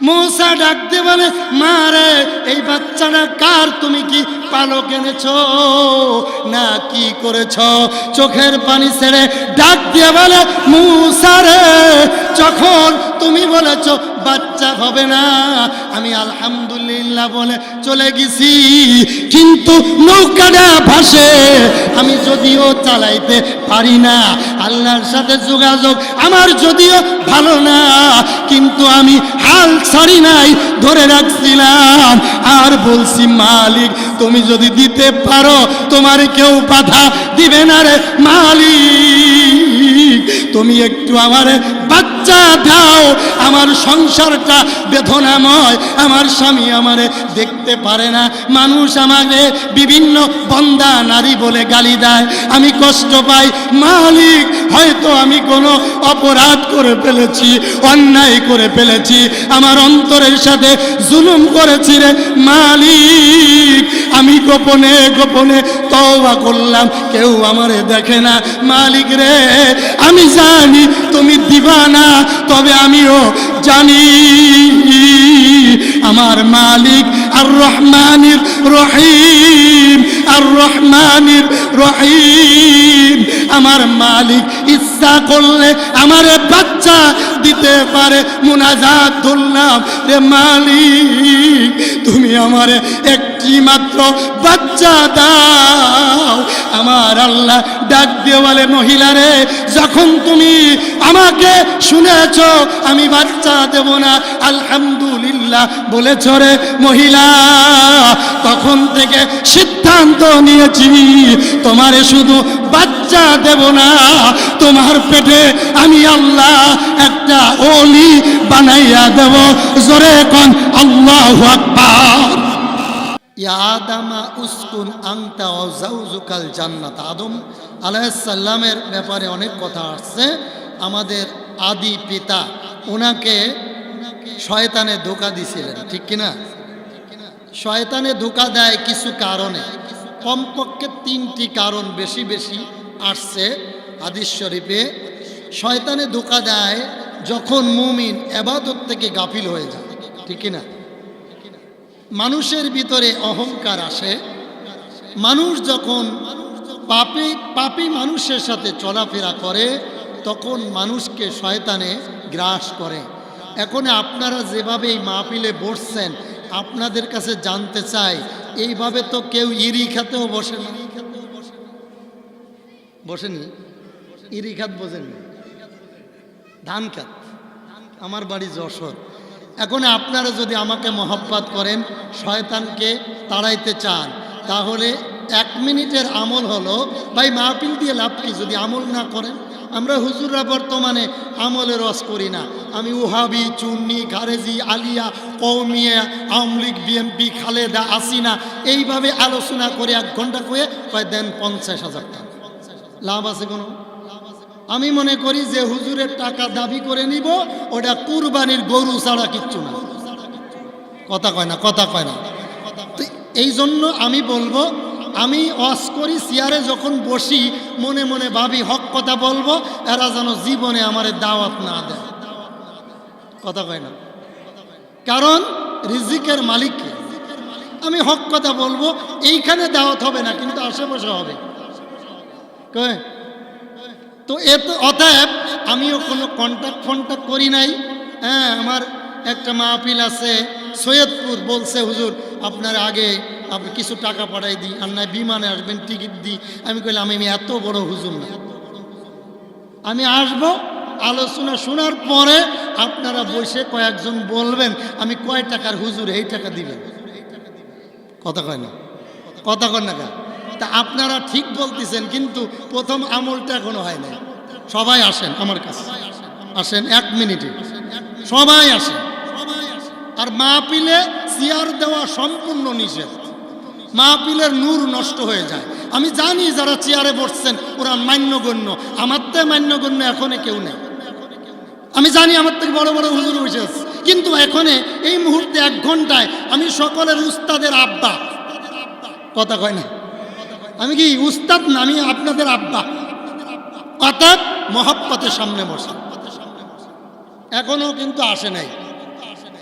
মূসা ডাক দিয়ে বলে, মা রে, এই বাচ্চাটা কার? তুমি কি পালক এনেছো না কি করেছ? চোখের পানি ছেড়ে ডাক দিয়ে বলে, মূসা রে, যখন তুমি বলেছ বাচ্চা হবে না, আমি আলহামদুলিল্লাহ বলে চলে গেছি, কিন্তু নৌকাটা ভাসে, আমি যদিও চালাইতে পারি না, আল্লাহর সাথে যোগাযোগ আমার যদিও ভালো না, কিন্তু আমি হাল ছাড়ি নাই, ধরে রাখছিলাম আর বলছি, মালিক তুমি যদি দিতে পারো তোমার কেউ বাধা দিবে না রে মালিক, তুমি একটু আমার বাচ্চা দাও, আমার সংসারটা বেদনাময়, আমার স্বামী আমারে দেখতে পারে না, মানুষ আমাকে বিভিন্ন বন্দা নারী বলে গালি দেয়, আমি কষ্ট পাই, মালিক হয়তো আমি কোনো অপরাধ করে ফেলেছি, অন্যায় করে ফেলেছি, আমার অন্তরের সাথে জুলুম করেছি রে মালিক, আমি গোপনে গোপনে তওবা করলাম, কেউ আমারে দেখে না, মালিক রে আমি জানি তুমি দিবা না, তবে আমিও জানি আমার মালিক আর রহমানির রহিম, আর রহমানির রহিম, আমার মালিক ইচ্ছা করলে আমারে বাচ্চা দিতে পারে। মুনাজাত ধরলাম, রে মালিক তুমি আমারে একটি মাত্র বাচ্চা দাও। আমার আল্লাহ ডাক দিয়ে বলে, মহিলা রে, যখন তুমি আমাকে শুনেছ আমি বাচ্চা দেব না আলহামদুলিল্লাহ বলেছ রে মহিলা, তখন থেকে সিদ্ধান্ত নিয়েছি তোমারে শুধু বাচ্চা দেব না, তোমার পেটে আমি আল্লাহ একটা ওলি বানাইয়া দেব। জোরে কোন আল্লাহু আকবার। ইয়া আদামা উসকুন আনতা ওয়া যাওজুকাল জান্নাত। আদম আলাইহিস সালামের ব্যাপারে অনেক কথা আসছে। আমাদের আদি পিতা, ওনাকে শয়তানে ধোঁকা দিছিলেন, ঠিক কিনা? শয়তানে ধোঁকা দেয় কিছু কারণে, কমপক্ষে 3টি কারণ বেশি বেশি আসছে হাদিস শরীফে। শয়তানে ধোঁকা দেয় যখন মুমিন ইবাদত থেকে গাফিল হয়ে যায়, ঠিক কিনা? মানুষের ভিতরে অহংকার আসে, মানুষ যখন পাপী মানুষের সাথে চলাফেরা করে তখন মানুষকে শয়তানে গ্রাস করে। এখন আপনারা যেভাবে এই মাহফিলে বসছেন, আপনাদের কাছে জানতে চাই, এইভাবে তো কেউ ইরি খাতেও বসে না, বসেনি? ইরি খাত বোঝেননি? ধান খাত। আমার বাড়ি যশোর। এখন আপনারা যদি আমাকে মহব্বত করেন, শয়তানকে তাড়াইতে চান, তাহলে 1 মিনিটের আমল হলো, ভাই মাহফিল দিয়ে লাভ কি যদি আমল না করেন? আমরা হুজুররা বর্তমানে আমলের রস করি না, আমি ওহাবি, চুন্নি, খারেজি, আলিয়া, কওমিয়া, আওয়ামী লীগ, বিএনপি, খালেদা, হাসিনা, এইভাবে আলোচনা করে 1 ঘন্টা করে কয় দেন 50,000 টাকা। লাভ আছে কোনো? আমি মনে করি যে হুজুরের টাকা দাবি করে নিব, ওটা কুরবানির গরু ছাড়া কিচ্ছু না। কথা কয় না, কথা কয় না। এই জন্য আমি বলবো, আমি ওয়াজ করি, চেয়ারে যখন বসি মনে মনে ভাবি হক কথা বলবো, এরা যেন জীবনে আমারে দাওয়াত না দেয়। কথা কয় না, কারণ রিজিকের মালিক আমি হক কথা বলবো, এইখানে দাওয়াত হবে না কিন্তু আশেপাশে হবে। কয় তো অতএব আমিও কোনো কন্ট্যাক্ট করি নাই। হ্যাঁ, আমার একটা মাহফিল আছে সৈয়দপুর, বলছে হুজুর আপনার আগে আপনি কিছু টাকা পাঠাই দিই, আর নয় বিমানে আসবেন টিকিট দিই। আমি কইলাম আমি এত বড় হুজুর না, আমি আসবো, আলোচনা শোনার পরে আপনারা বসে কয়েকজন বলবেন আমি কয় টাকার হুজুর, এই টাকা দিবেন। কথা কয় না, কথা কয় না। তা আপনারা ঠিক বলতেছেন, কিন্তু প্রথম আমলটা এখনো হয় নাই। সবাই আসেন আমার কাছে, আসেন 1 মিনিটে সবাই আসেন। আর মাহফিলে চেয়ার দেওয়া সম্পূর্ণ নিষেধ, মাহফিলের নূর নষ্ট হয়ে যায়। আমি জানি যারা চেয়ারে বসছেন ওরা মান্যগণ্য, আমার তো মান্যগণ্য এখনো কেউ নেই। আমি জানি আমার থেকে বড় বড় হুজুর বসে আছে, কিন্তু এখনে এই মুহূর্তে 1 ঘন্টায় আমি সকলের উস্তাদের আব্বা। কথা কয় না, আমি কি উস্তাদ না, আমি আপনাদের আব্বা। অর্থাৎ মহব্বতের সামনে বসে, এখনো কিন্তু আসে নাই।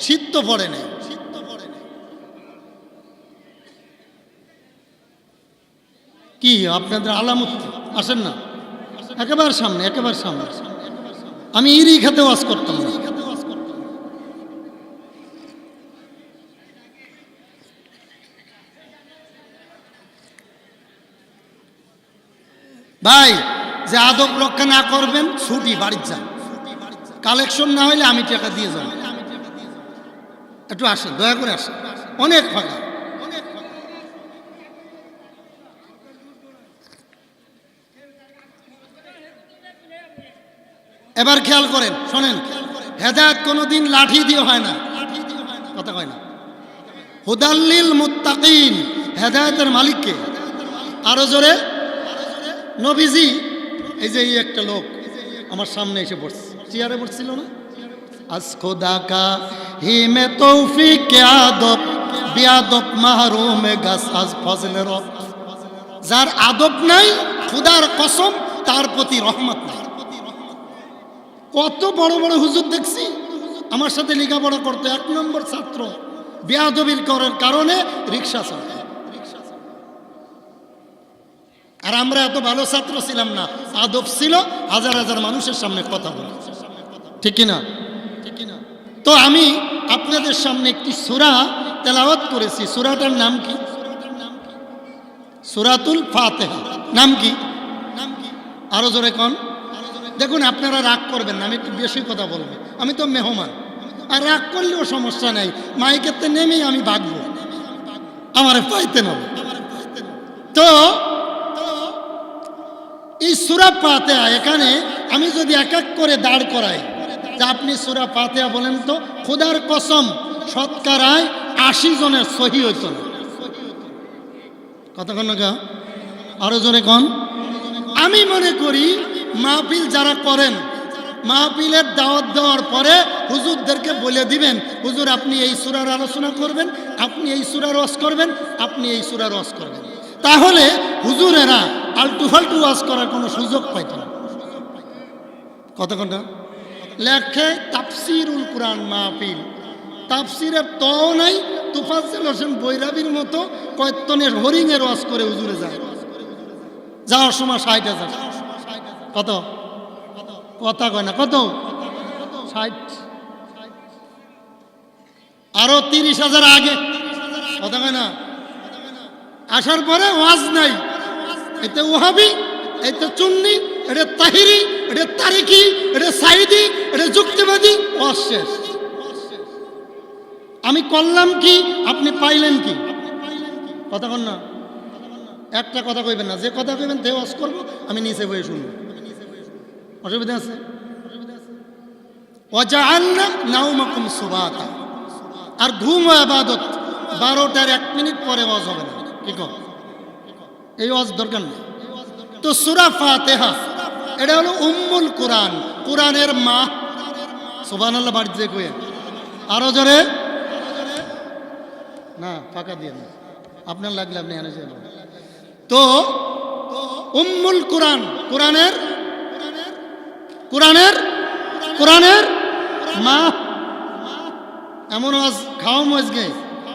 শীত তো পড়ে নাই। কি আপনাদের আলামত আসেন না? একেবারে সামনে, একেবারে সামনে। আমি ইরি খেতে ওয়াজ করতাম না। ভাই, যে আদব রক্ষা না করবেন ছুটি, বাড়ির যান। কালেকশন না হইলে আমি টাকা দিয়ে যাব। একটু আসেন, দয়া করে আসেন, অনেক ফাঁকা। এবার খেয়াল করেন, শোনেন, হেদায়েত কোনোদিন লাঠি দিয়ে হয় না, কথা কয় না। হুদাল্লিল মুত্তাকিন, হেদায়েতের মালিককে। আরো জোরে, নবীজি। এই যে এই একটা লোক আমার সামনে এসে পড়ছে, চেয়ারে পড়ছিল না? আজ খোদা কা হি মে তৌফিক কে আদব বিয়াদব মাহরুম গাছ আজ ফজলে রব। যার আদব নাই, খোদার কসম তার প্রতি রহমত নাই। কত বড় বড় হুজুর দেখছি আমার সাথে লেখাপড়া করতো, 1 নম্বর ছাত্র, বেয়াদবির করার কারণে রিক্সা চলে। আর আমরা এত ভালো ছাত্র ছিলাম না, আদব ছিল, হাজার হাজার মানুষের সামনে কথা বলা, ঠিক কিনা? তো আমি আপনাদের সামনে একটি সূরা তেলাওয়াত করেছি। সূরাটার নাম কি? সূরাতুল ফাতিহা। নাম কি? আরো জোরে কোন? দেখুন, আপনারা রাগ করবেন না, আমি একটু বেশি কথা বলবো, আমি তো মেহমান। আর রাগ করলেও সমস্যা নাই, মাইকেতে নেমেই আমি ভাগবো, আমার পাইতে নেব। তো এই সূরা ফাতিহা, এখানে আমি যদি এক এক করে দাঁড় করাই, যে আপনি সূরা ফাতিহা বলেন তো, খোদার কসম শতকরায় 80 জনের সহি হইত না। কতক্ষণ না? আরো জোরে কোন? আমি মনে করি মাহফিল যারা করেন, মাহফিলের দাওয়াত দেওয়ার পরে হুজুরদেরকে বলে দিবেন, হুজুর আপনি এই সূরার আলোচনা করবেন, আপনি এই সূরার ওয়াজ করবেন, আপনি এই সূরার ওয়াজ করবেন। তাহলে হুজুরেরা আলটু ফালটু ওয়াজ করার কোনো সুযোগ পাইত না। কতক্ষণটা লেখে তাফসিরুল কুরআন মাহফিল, তাফসিরের তও নাই। তুফাজ্জল হোসেন বৈরাবীর মতো কয়েকজনের হরিংয়ের ওয়াজ করে হুজুরে যায়, যাওয়ার সময় 60,000। কত? কথা কয় না, কত? 60। আরো 30,000 আগে, কথা কয় না। আসার পরে ওয়াজ নাই, এতে ওহাবি, এতে চুন্নি, এটা তাহিরি, এটা তারিকি, এটা সাইদি, এটা যুক্তিবাদী, ওয়াজ শেষ। আমি করলাম কি, আপনি পাইলেন কি? কথা কন না, একটা কথা কইবেন না, যে কথা কইবেন তে ওয়াজ করবো, আমি নিচে বসে শুনবো, অসুবিধা আছে? ওয়াজআলনা নাওমাকুম সুবাতা। আর ঘুম ও ইবাদত 12টার 1 মিনিট পরে ওয়াজ হবে না, কি কও? এই ওয়াজ দরকার নেই। তো সূরা ফাতিহা এটা হলো উম্মুল কুরআন, কুরআনের মা। সুবহানাল্লাহ বাড়ি যে কই, আরো জোরে না, ফাঁকা দিয়ে না, আপনার লাগলে আপনি এনে যাবেন। তো উম্মুল কুরআন, কুরআনের কুরআনের কুরআনের মা। এমন ওয়াজ খাওয়া মজগে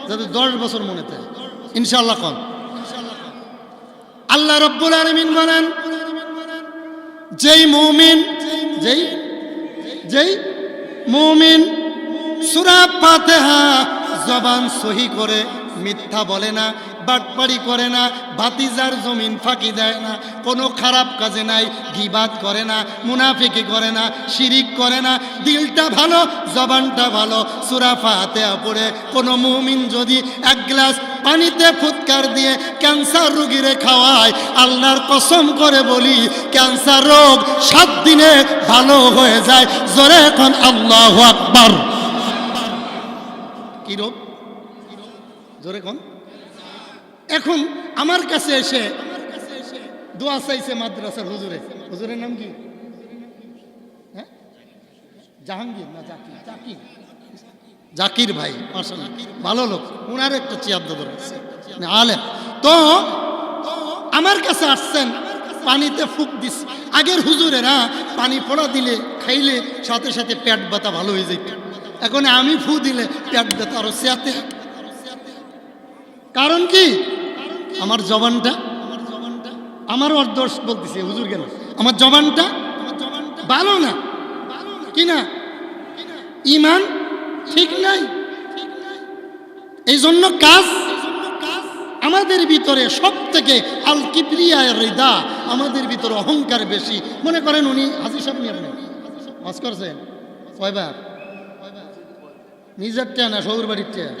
যাতে 10 বছর মনে থাকে ইনশাআল্লাহ। কোন আল্লাহ রাব্বুল আলামিন বলেন, যেই মুমিন যেই মুমিন সূরা ফাতিহা জবান সহি করে, মিথ্যা বলে না, বাটপাড়ি করে না, ভাতিজার জমিন ফাঁকি দেয় না, কোনো খারাপ কাজে নাই, গীবাত করে না, মুনাফিকি করে না, শিরিক করে না, দিলটা ভালো, জবানটা ভালো, সূরা ফাতিহা পড়ে কোনো মুমিন যদি 1 গ্লাস পানিতে ফুৎকার দিয়ে ক্যান্সার রোগীরে খাওয়ায়, আল্লাহর কসম করে বলি, ক্যান্সার রোগ 7 দিনে ভালো হয়ে যায়। জোরে এখন আল্লাহু আকবার। কি রোগ? জোরে কোন? এখন আমার কাছে এসে দোয়া চাইছে মাদ্রাসার হুজুরে। হুজুরের নাম কি? হ্যাঁ, জাহাঙ্গীর না জাকির? জাকির ভাই, মাশাআল্লাহ ভালো লোক, ওনার একটা চেয়ার ধরেছে, আলেম। তো আমার কাছে আসছেন, পানিতে ফুক দিস। আগের হুজুরেরা পানি পড়া দিলে খাইলে সাথে সাথে পেট ব্যথা ভালো হয়ে যেত, এখন আমি ফু দিলে পেট ব্যথা আরো চেয়াতে। কারণ কি? আমার জবানটা, আমার দোষ বলতেছি হুজুর কেন, আমার জবানটা ভালো না, কি না, ঈমান ঠিক নাই। এই জন্য কাজ আমাদের ভিতরে সব থেকে আল কিবরিয়া রিদা, আমাদের ভিতরে অহংকার বেশি। মনে করেন উনি হাজির সাহেব নিয়ে আপনি হজ করছেন কয়বার? নিজের টেয়া না শ্বশুর বাড়ির টেয়া?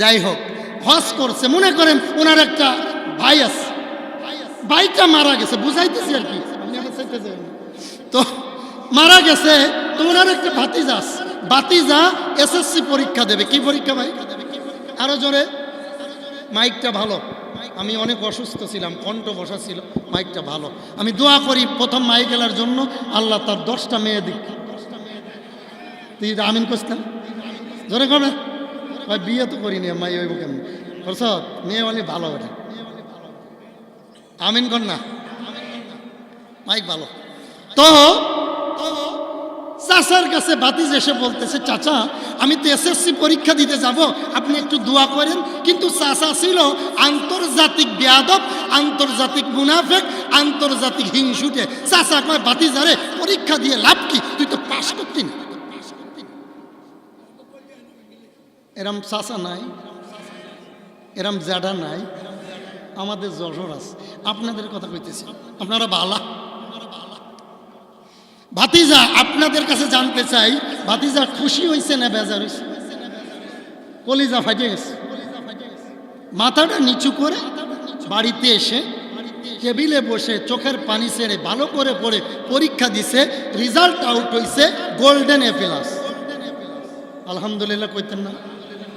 যাই হোক, হজ করছে। মনে করেন ওনার একটা ভাই আছে, ভাইটা মারা গেছে, বুঝাইতেছি আর কি, তো মারা গেছে। তো ওনার একটা ভাতিজা আছে, ভাতিজা এসএসসি পরীক্ষা দেবে। কি পরীক্ষা ভাই? আরো জোরে, মাইকটা ভালো। আমি অনেক অসুস্থ ছিলাম, কণ্ঠ বসা ছিল, মাইকটা ভালো। আমি দোয়া করি প্রথম মাইক এলার জন্য আল্লাহ তার 10টা মেয়ে দিক। তুই আমিন করছিলাম জোরে কবে? ভাই বিয়ে তো করিনি, মাই হইব কেমন করছ? মেয়ে বলি ভালো ওটা, আমিন কর না, মাইক ভালো। তো চাচার কাছে ভাতিজ এসে বলতেছে, চাচা আমি তো এসএসসি পরীক্ষা দিতে যাব, আপনি একটু দোয়া করেন। কিন্তু চাচা ছিল আন্তর্জাতিক বেয়াদব, আন্তর্জাতিক মুনাফেক, আন্তর্জাতিক হিংসুটে। চাচা কয়, ভাতিজারে পরীক্ষা দিয়ে লাভ কি, তুই তো পাস করতি না। এরম চাচা নাই, এরম জ্যাডা নাই, আমাদের যশোর আছে। আপনাদের কথা কইতেছি, আপনারা ভালা। ভাতিজা আপনাদের কাছে জানতে চাই, ভাতিজা খুশি হয়েছে না বেজার হয়েছে? কলিজা ফাটে গেছে। মাথাটা নিচু করে বাড়িতে এসে টেবিলে বসে চোখের পানি ছেড়ে ভালো করে পড়ে পরীক্ষা দিছে, রেজাল্ট আউট হয়েছে গোল্ডেন এ প্লাস। আলহামদুলিল্লাহ কইতেন না?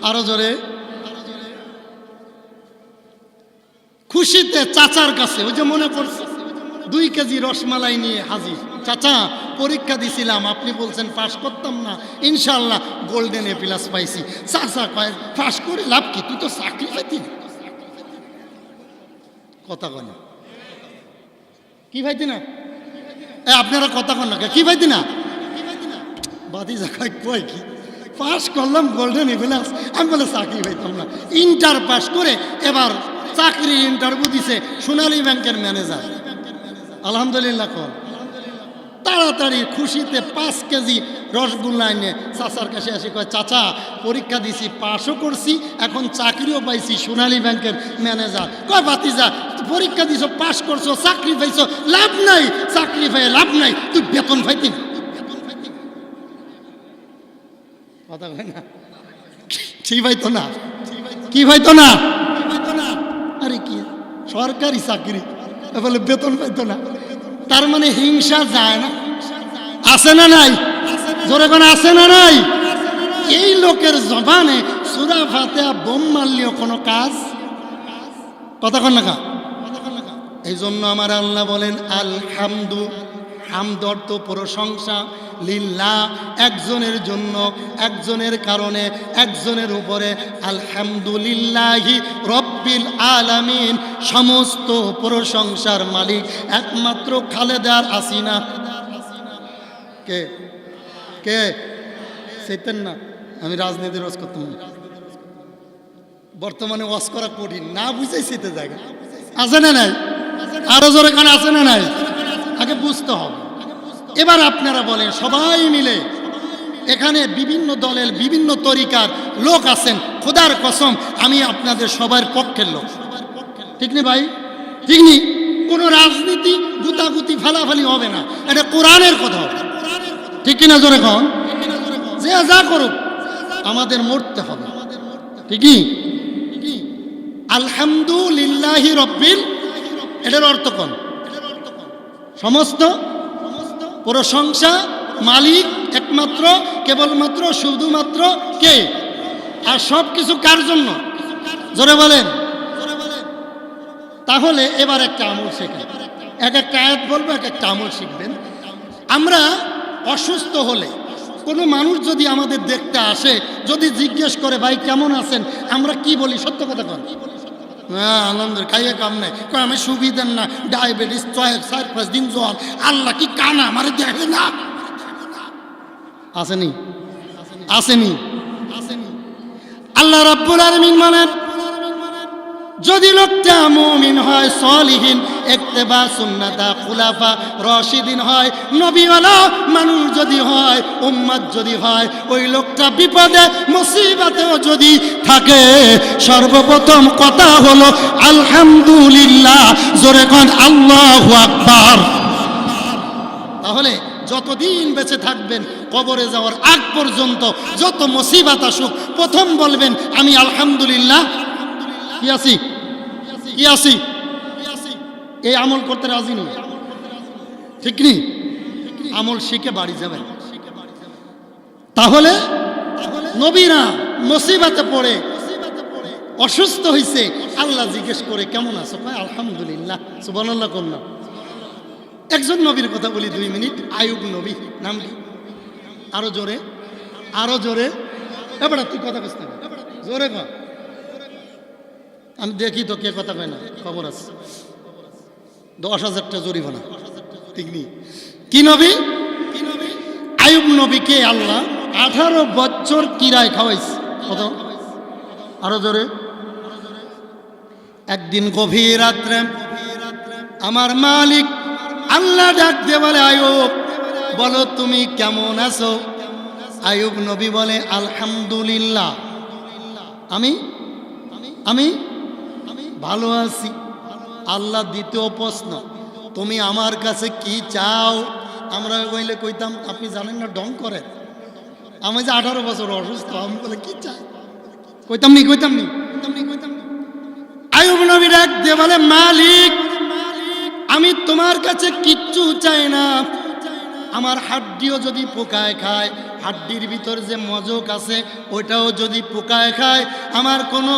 আরো জোরে। খুশিতে চাচার কাছে, ওই যে মনে পড়ছে 2 কেজি রসমালাই নিয়ে হাজির। চাচা পরীক্ষা দিছিলাম, আপনি বলছেন পাস করতাম না, ইনশাল্লাহ গোল্ডেন এ প্লাস পাইছি। চাচা কয়, পাস করে লাভ কি, তুই তো চাকরি পাইতি। কথা কয় না, কি পাইতি না? আপনারা কথা কন না, কি পাইতি না? ভাতিজা কয়, কয় কি পাস করলাম গোল্ডেন এ প্লাস, আমি বলে চাকরি পাইতাম না। ইন্টার পাস করে এবার চাকরির ইন্টারভিউ দিছে সোনালী ব্যাংকের ম্যানেজার। আলহামদুলিল্লাহ কর। তাড়াতাড়ি খুশিতে 5 কেজি রসগোল্লা এনে চাচার কাছে আসি, কয়, চাচা পরীক্ষা দিছি, পাসও করছি, এখন চাকরিও পাইছি, সোনালী ব্যাংকের ম্যানেজার। কয়, ভাতিজা পরীক্ষা দিছো, পাস করছো, চাকরি পাইছো, লাভ নাই, চাকরি পাই লাভ নাই, তুই বেতন পাইতি না। কথা কয় না, ঠিক পাইতো না, কি পাইতো না? আরে কি সরকারি চাকরি, বলে বেতন পাইতো না। তার মানে হিংসা যায় না? আছে না নাই? জোরে কোন আছে না নাই? এই লোকের জবানে সূরা ফাতিহা বোম মারলেও কোনো কাজ। কথা কন না? এই জন্য আমার আল্লাহ বলেন আলহামদু, হামদ অর্থ প্রশংসা, লিল্লাহ একজনের জন্য, একজনের কারণে, একজনের উপরে। আলহামদুলিল্লাহি রব্বিল আলামিন, সমস্ত প্রশংসার মালিক একমাত্র খালেদার আসিনা। কে কে সেতেন না? আমি রাজনীতির ওয়াজ করতাম না, বর্তমানে ওয়াজ করা কঠিন, না বুঝাই সেতে জায়গা আছে না নাই? আরো জোরে কানে আছে না নাই? আগে বুঝতে হবে। এবার আপনারা বলেন, সবাই মিলে এখানে বিভিন্ন দলের বিভিন্ন তরিকার লোক আছেন, খোদার কসম আমি আপনাদের সবার পক্ষের লোক, ঠিক নি ভাই? ঠিক নি? কোনো রাজনীতি গুতাগুতি ফালাফালি হবে না, এটা কোরআনের কথা হবে, ঠিক কিনা জোরে কন? যে যা করুক আমাদের মরতে হবে, ঠিকই? আলহামদুলিল্লাহি রব্বিল, এটার অর্থ কোন? সমস্ত প্রশংসা মালিক একমাত্র, কেবলমাত্র, শুধুমাত্র কে? আর সব কিছু কার জন্য? জোরে বলেন। তাহলে এবার একটা আমল শেখেন, এক একটা আয়াত বলবো, এক একটা আমল শিখবেন। আমরা অসুস্থ হলে কোনো মানুষ যদি আমাদের দেখতে আসে, যদি জিজ্ঞেস করে ভাই কেমন আছেন, আমরা কি বলি? সত্য কথা কন। হ্যাঁ আলহামদুলিল্লাহ, খাইয়ে কাম নাই, আমি সুবিধার না, ডায়াবেটিস 4-5 দিন জ্বর, আল্লাহ কি কানা আমার দেখে না? আসেনি? আসেনি? আল্লাহ রাব্বুল আলামিন বলেন, যদি লোকটা মুমিন হয়, সলিহিন, ইত্তেবা সুন্নাতা খুলাফা রাশিদিন হয়, নবীওয়ালা মানুষ যদি হয়, উম্মত যদি হয়, ওই লোকটা বিপদে মুসিবতেও যদি থাকে, সর্বপ্রথম কথা হলো আলহামদুলিল্লাহ, জোরে কোন আল্লাহু আকবার। তাহলে যতদিন বেঁচে থাকবেন, কবরে যাওয়ার আগ পর্যন্ত যত মুসিবত আসুক, প্রথম বলবেন আমি আলহামদুলিল্লাহ কি আছি, কি আছি। এই আমল করতে রাজি নই, ঠিক নেই? আমল শিখে বাড়ি যাবেন। তাহলে নবীরা মুসিবতে পড়ে অসুস্থ হয়েছে, আল্লাহ জিজ্ঞেস করে কেমন আছো, কয় আলহামদুলিল্লাহ, সুবহানাল্লাহ কন্যা। একজন নবীর কথা বলি 2 মিনিট, আইয়ুব নবী। নাম কি? আরো জোরে, আরো জোরে। এবার তুই কথা কস না, জোরে কর, আমি দেখি তো কে কথা কয় না। খবর আছে, 10,000 জরিমানা, ঠিক নেই? কি নবী? আইয়ুব নবীকে আল্লাহ 18 বছর কিরায় খাওয়াইছে। কত? আরো জোরে। একদিন গভীর রাত্রে আমার মালিক আল্লাহ ডাক দিয়ে বলে, আইয়ুব বলো তুমি কেমন আছো? আইয়ুব নবী বলে আলহামদুলিল্লাহ, আমি আমি ভালো আছি। আল্লাহ দ্বিতীয় প্রশ্ন, তুমি আমার কাছে কি চাও? আমরা কইলে কইতাম আপনি জানেন না, ডং করে। আমি যে 18 বছর অসুস্থ, আমি বলে কি চাই, কইতাম নি। আইয়ুব নবী ডাক দিয়ে বলে, মালিক আমি তোমার কাছে কিচ্ছু চাই না। আমার হাড্ডিও যদি পোকায় খায়, হাড্ডির ভিতর যে মজক আছে ওইটাও যদি পোকায় খায়, আমার কোনো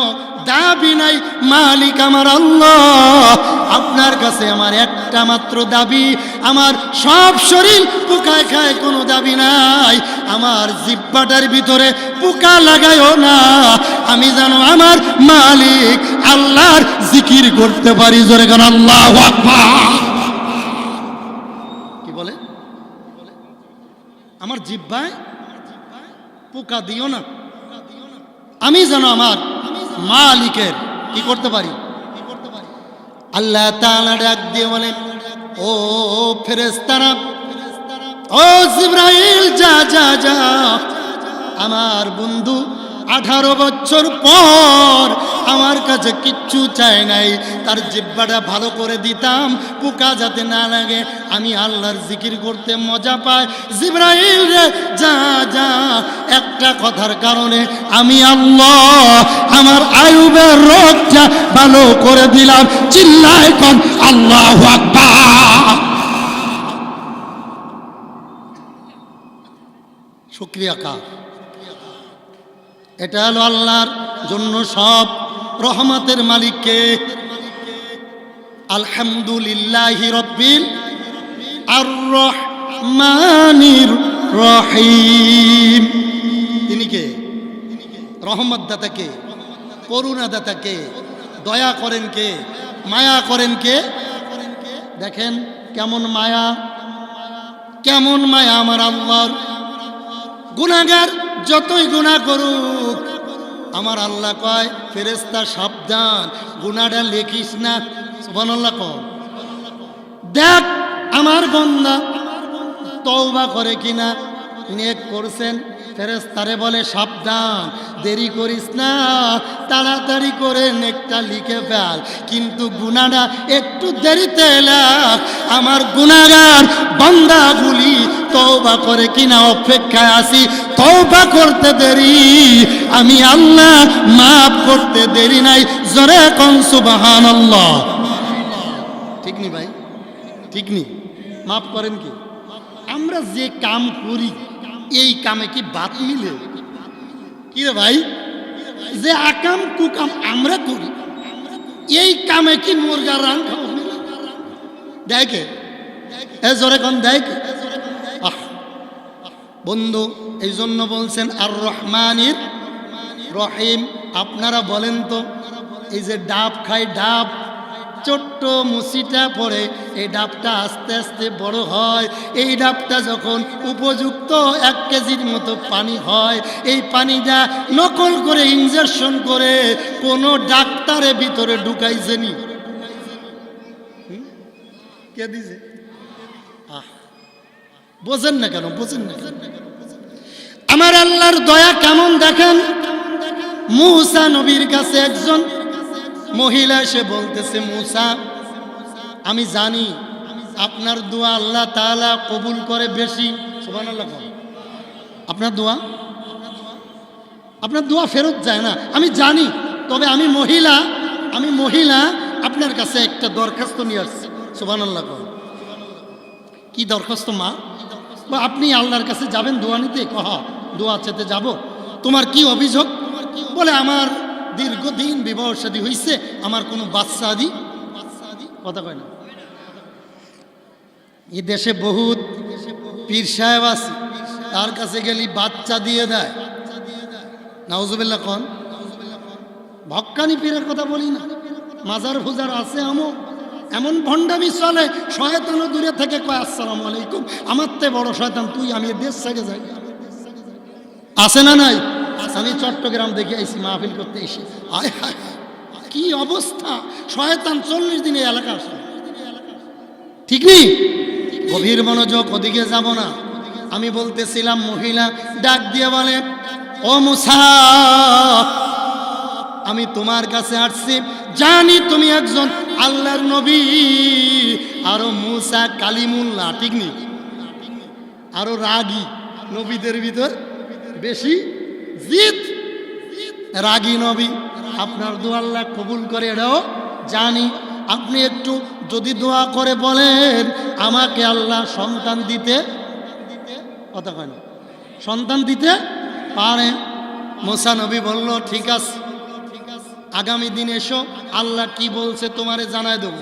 দাবি নাই। মালিক আমার আল্লাহ, আপনার কাছে আমার একটা মাত্র দাবি, আমার সব শরীর পোকায় খায়, কোনো দাবি নাই। আমার জিহ্বাটার ভিতরে পোকা লাগায়ও না, আমি যেন আমার মালিক আল্লাহর জিকির করতে পারি। জোরে গান আল্লাহু আকবার। কি বলে? আমার জিহ্বায় পোকা দিও না, আমি যেন আমার মালিকের কি করতে পারি। আল্লাহ তাআলা ডাক দিয়ে বলেন, ও ফেরেশতারা, ও জিবরাইল, যা যা যা, আমার বন্ধু 18 বছর পর আমার কাছে কিচ্ছু চায় নাই, তার জিহ্বাটা ভালো করে দিতাম, পোকা যাতে না লাগে, আমি আল্লাহর জিকির করতে মজা পাই। জিবরাইল রে, যা যা, একটা কথার কারণে আমি আল্লাহ আমার আইয়ুবের রোগটা ভালো করে দিলাম। চিল্লায় কোন আল্লাহু আকবার। শুকরিয়া কার? এটা হলো আল্লাহর জন্য সব রহমতের মালিককে। আলহামদুলিল্লাহি রাব্বিল আর রহমানির রহিম। তিনি কে? রহমত দাতা কে? করুণা দাতা কে? দয়া করেন কে? মায়া করেন কে? দেখেন কেমন মায়া, কেমন মায়া আমার আল্লাহর। গুনাহগার যতই গুনাহ করুক, আমার আল্লাহ কয় ফেরেশতা সাবধান, গুনাহটা লেখিস না। সুবহানাল্লাহ কও। দেখ আমার বান্দা তওবা করে কিনা, নেক করছেন, ফেরেশতারে বলে সাবধান, দেরি করিস না, তাড়াতাড়ি করে নেকটা লিখে ফেল, কিন্তু গুনাহটা একটু দেরিতে লেখ। আমার গুনাহগার বান্দাগুলি তওবা করে কিনা অপেক্ষায় আছি, তওবা করতে দেরি, আমি আল্লাহ মাফ করতে দেরি নাই। জোরে কোন সুবহানাল্লাহ। ঠিক নি ভাই? ঠিক নি? মাফ করেন কি? আমরা যে কাম করি এই কামে কি বাত মিলে? কি রে ভাই, যে আকাম কুকাম আমরা করি এই কামে কি মুরগার রান খাওয়া মিলে? দেখে এ জোরে কোন দেখে। বন্ধু এই জন্য বলছেন আর রহমানির রহিম। আপনারা বলেন তো, এই যে ডাব খাই, ডাব ছোট্ট মুসিটা পড়ে এই ডাবটা আস্তে আস্তে বড় হয়। এই ডাবটা যখন উপযুক্ত 1 কেজির মতো পানি হয়, এই পানিটা নকল করে ইনজেকশন করে কোনো ডাক্তারের ভিতরে ঢুকাইছেনি? কে দিছে? বোঝেন না কেন? বোঝেন না কেন? আমার আল্লাহর দয়া কেমন দেখেন। মূসা নবীর কাছে একজন মহিলা এসে বলতেছে, মূসা, আমি জানি আপনার দোয়া আল্লাহ তাআলা কবুল করে বেশি। সুবহানাল্লাহ। আপনার দোয়া ফেরত যায় না, আমি জানি। তবে আমি মহিলা আপনার কাছে একটা দরখাস্ত নিয়ে আসছি। সুবহানাল্লাহ। কি দরখাস্ত মা? বা আপনি আল্লাহর কাছে যাবেন দোয়া নিতে? কহ, দোয়া চেতে যাব। তোমার কি অভিযোগ? বলে, আমার দীর্ঘদিন বিবাহ শাদী হয়েছে, আমার কোনো বাচ্চা আদি কথা কয় না। এই দেশে বহুত পীর সাহেব আছে, তার কাছে গেলি বাচ্চা দিয়ে দেয়। নাউজুবিল্লাহ। কোন ভক্কানি পীরের কথা বলি না, মাজার ফুজার আছে এমন ভণ্ডামি চলে, শয়তানও দূরে থেকে কয় আসসালামু আলাইকুম, আমার তে বড় শয়তান তুই, আমি দেশ ছেড়ে যাই। আছে না নাই? আমি চট্টগ্রাম দেখে আইছি মাহফিল করতে এসে, আয় হায় কি অবস্থা! শয়তান 40 দিনে এলাকা আসে। ঠিক নেই? গভীর মনোযোগ, ওদিকে যাব না। আমি বলতেছিলাম, মহিলা ডাক দিয়ে বলে, ও মূসা, আমি তোমার কাছে আসছি, জানি তুমি একজন আল্লাহর নবী। আরো মূসা কালিমুল্লাহ, ঠিক নেই? আরো রাগী নবীদের ভিতর বেশি জিদ, রাগী নবী। আপনার দোয়া আল্লাহ কবুল করে, এটাও জানি। আপনি একটু যদি দোয়া করে বলেন আমাকে আল্লাহ সন্তান দিতে, কথা কয় না, সন্তান দিতে পারে। মূসা নবী বলল, ঠিক আছে, আগামী দিন এসো, আল্লাহ কি বলছে তোমারে জানায় দেব।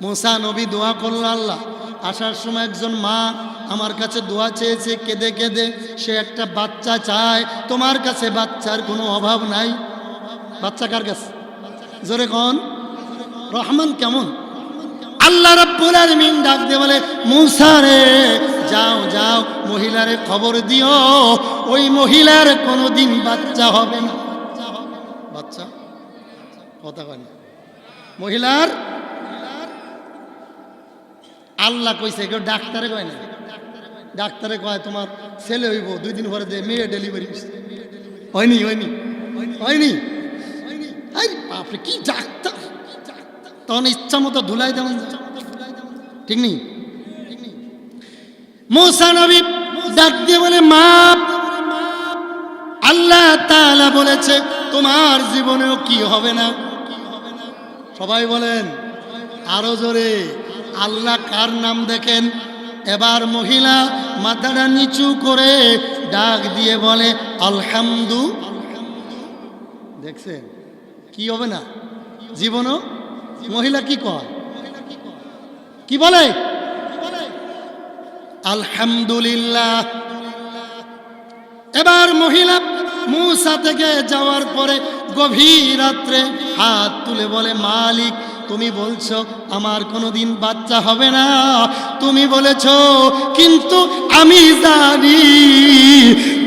মূসা নবী দোয়া করল। আল্লাহ আসার সময় একজন মা আমার কাছে দোয়া চেয়েছে, কেঁদে কেঁদে সে একটা বাচ্চা চায়। তোমার কাছে বাচ্চার কোনো অভাব নাই। বাচ্চা কার কাছে? জোরে কোন? রহমান কেমন? আল্লাহ রাব্বুল আলামিন ডাক দিয়ে বলে, মূসা রে, যাও যাও, মহিলারে খবর দিও, ওই মহিলার কোনোদিন বাচ্চা হবে না। বাচ্চা কথা কয় না। মহিলার আল্লাহ কইছে, কেউ ডাক্তারে কয় না। ডাক্তারে কয় তোমার ছেলে হইব, 2 দিন পরে যে মেয়ে ডেলিভারি হয়নি। বাপরে কি ডাক্তার! তখন ইচ্ছা মতো ধুলাই দেন, ঠিক নেই? মূসা নবী ডাক দিয়ে বলে, মা, আল্লাহ তাআলা বলেছে তোমার জীবনেও কি হবে না। সবাই বলেন আরো জোরে, আল্লাহ কার নাম দেখেন? এবার মহিলা মাথাটা নিচু করে ডাক দিয়ে বলে, আলহামদু। দেখছেন কি হবে না জীবনও? মহিলা কি কয়? কি বলে? আলহামদুলিল্লাহ। এবার মহিলা মূসা থেকে যাওয়ার পরে গভীর রাত্রে হাত তুলে বলে, মালিক, তুমি বলছো আমার কোনোদিন বাচ্চা হবে না, তুমি বলেছো, কিন্তু আমি জানি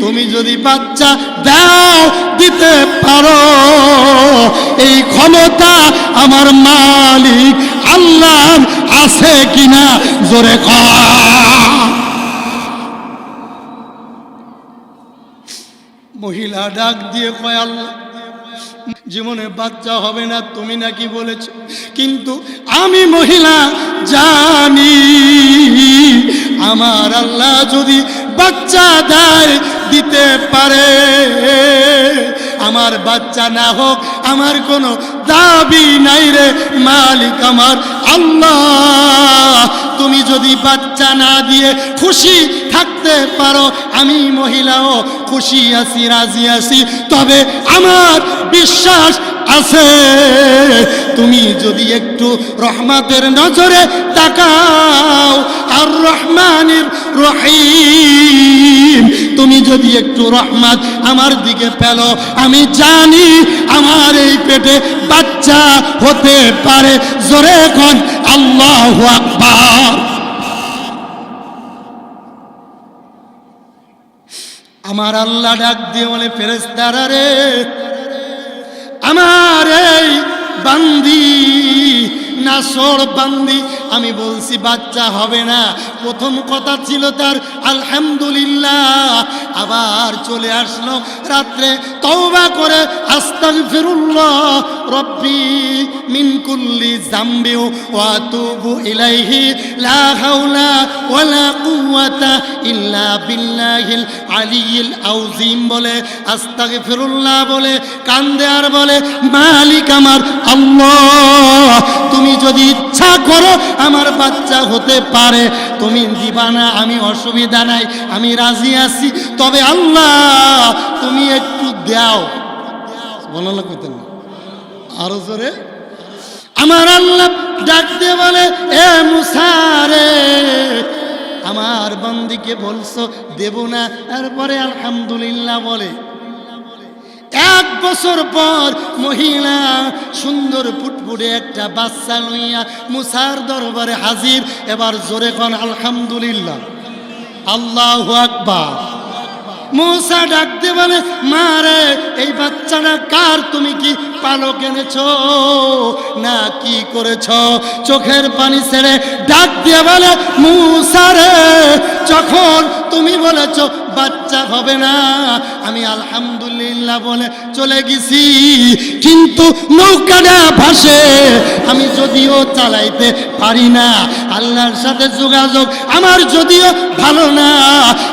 তুমি যদি বাচ্চা দাও, দিতে পারো, এই ক্ষমতা আমার মালিক আল্লাহ আছে কিনা জোরে কর। মহিলা ডাক দিয়ে কয়, আল্লাহ, জীবনে বাচ্চা হবে না তুমি নাকি বলেছ, কিন্তু আমি মহিলা জানি আমার আল্লাহ যদি বাচ্চা দেয়, দিতে পারে। আমার বাচ্চা না হোক আমার কোনো দাবি নাই রে মালিক আমার আল্লাহ। তুমি যদি বাচ্চা না দিয়ে খুশি থাকতে পারো, আমি মহিলাও খুশি আছি, রাজি আছি। তবে আমার বিশ্বাস আছে। তুমি যদি একটু রহমতের নজরে তাকাও, আর রহমানির রহিম, তুমি যদি একটু রহমত আমার দিকে পেলো, আমি জানি আমার এই পেটে বাচ্চা হতে পারে। জোরে কোন আল্লাহু আকবার। আমার আল্লাহ ডাক দিয়ে বলে, ফেরেশতারা রে, আমার এই বান্দি নাসর বান্দি, আমি বলছি বাচ্চা হবে না। প্রথম কথা ছিল তার আলহামদুলিল্লাহ, আবার চলে আসলো রাত্রে তওবা করে আস্তাগফিরুল্লাহ রব্বি মিন কুল্লি যামবি ওয়া আতুবু ইলাইহি লা হাওলা ওয়ালা কুওয়াতা ইল্লা বিল্লাহিল আলিয়্যিল আযীম বলে, আস্তাগফিরুল্লাহ বলে কান্দে আর বলে, মালিক আমার আল্লাহ, তুমি যদি ইচ্ছা করো আমার বাচ্চা হতে পারে, তুমি দিবা না, আমি অসুবিধা নাই, আমি রাজি আছি, তবে আল্লাহ তুমি একটু দাও। বলা কইতেন না আরো জোরে। আমার আল্লাহ ডাক দিয়ে বলে, এ মুসা রে, আমার বান্দিকে বলছো দেব না, তারপরে আলহামদুলিল্লাহ বলে। 1 বছর পর মহিলা সুন্দর ফুটফুটে একটা বাচ্চা লইয়া মুসার দরবারে হাজির। এবার জোরে কোন আলহামদুলিল্লাহ, আল্লাহু আকবার। মুসা ডাকতে বলে, মা রে, এই বাচ্চাটা কার? তুমি কি পালক এনেছো না কি করেছো? চোখের পানি ছেড়ে ডাক দিয়ে বলে, মুসা রে, যখন তুমি বলেছো বাচ্চা হবে না, আমি আলহামদুলিল্লাহ বলে চলে গেছি, কিন্তু নৌকাটা ভাসে, আমি যদিও চালাইতে পারি না, আল্লাহর সাথে যোগাযোগ আমার যদিও ভালো না,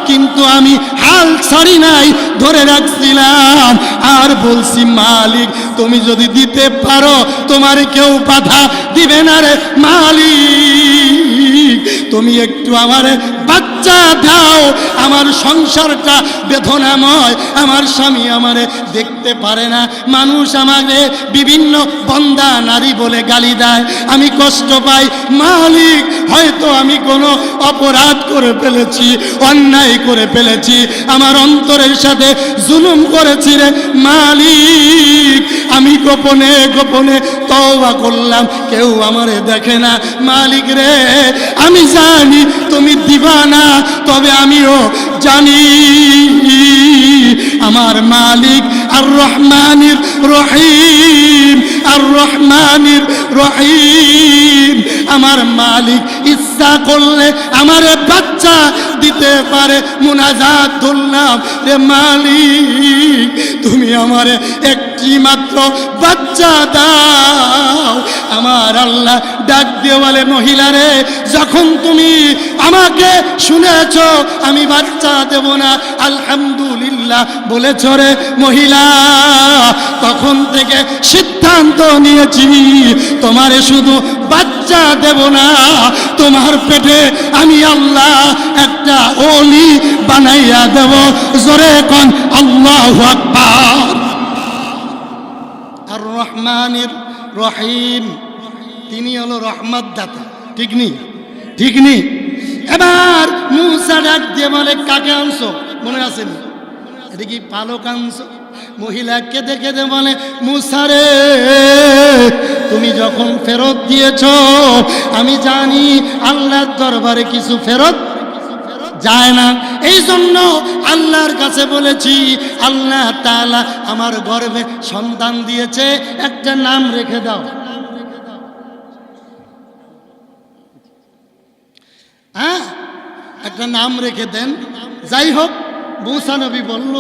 কিন্তু আমি হাল ছাড়ি নাই, ধরে রাখছিলাম, আর বলছি মালিক তুমি যদি দিতে পারো তোমার কেউ বাধা দিবে না রে মালিক, তুমি একটু আমারে বাচ্চা দাও, আমার সংসারটা বেদনাময়, আমার স্বামী আমারে দেখতে পারে না, মানুষ আমাকে বিভিন্ন বন্দা নারী বলে গালি দেয়, আমি কষ্ট পাই, মালিক হয়তো আমি কোনো অপরাধ করে ফেলেছি, অন্যায় করে ফেলেছি, আমার অন্তরের সাথে জুলুম করেছি রে মালিক, আমি গোপনে গোপনে তওবা করলাম, কেউ আমারে দেখে না, মালিক রে আমি জানি তুমি দিবা না, তবে আমিও জানি আমার মালিক আর রহমানির রহিম, আর রহমানির রহিম, আমার মালিক ইচ্ছা করলে আমারে বাচ্চা দিতে পারে। মুনাজাত ধরলাম, রে মালিক তুমি আমারে একটি মাত্র বাচ্চা দাও। আমার আল্লাহ ডাক দিয়ে বলে, মহিলা রে, যখন তুমি আমাকে শুনেছ আমি বাচ্চা দেব না আলহামদুলিল্লাহ বলেছ রে মহিলা, তখন থেকে সিদ্ধান্ত নিয়েছি তোমারে শুধু বাচ্চা দেব না, তোমার পেটে আমি আল্লাহ একটা ওলি বানাইয়া দেব। জোরে কোন আল্লাহু আকবার। আর রহমানির রহিম, তিনি হলো রহমত দাতা, ঠিক নি? ঠিক নি? এবার মুসা ডাক দিয়ে বলে, কাকে আনছো? মনে আছেন? এটা কি পালক আনছো? মহিলা কেঁদে কেঁদে বলে, মুসা রে, তুমি যখন ফেরত দিয়েছ আমি জানি আল্লাহর দরবারে কিছু ফেরত যায় না, এই জন্য আল্লাহর কাছে বলেছি, আল্লাহ তাআলা আমার গর্ভে সন্তান দিয়েছে, একটা নাম রেখে দাও। হ্যাঁ, একটা নাম রেখে দেন। যাই হোক, মুসা নবী বলল,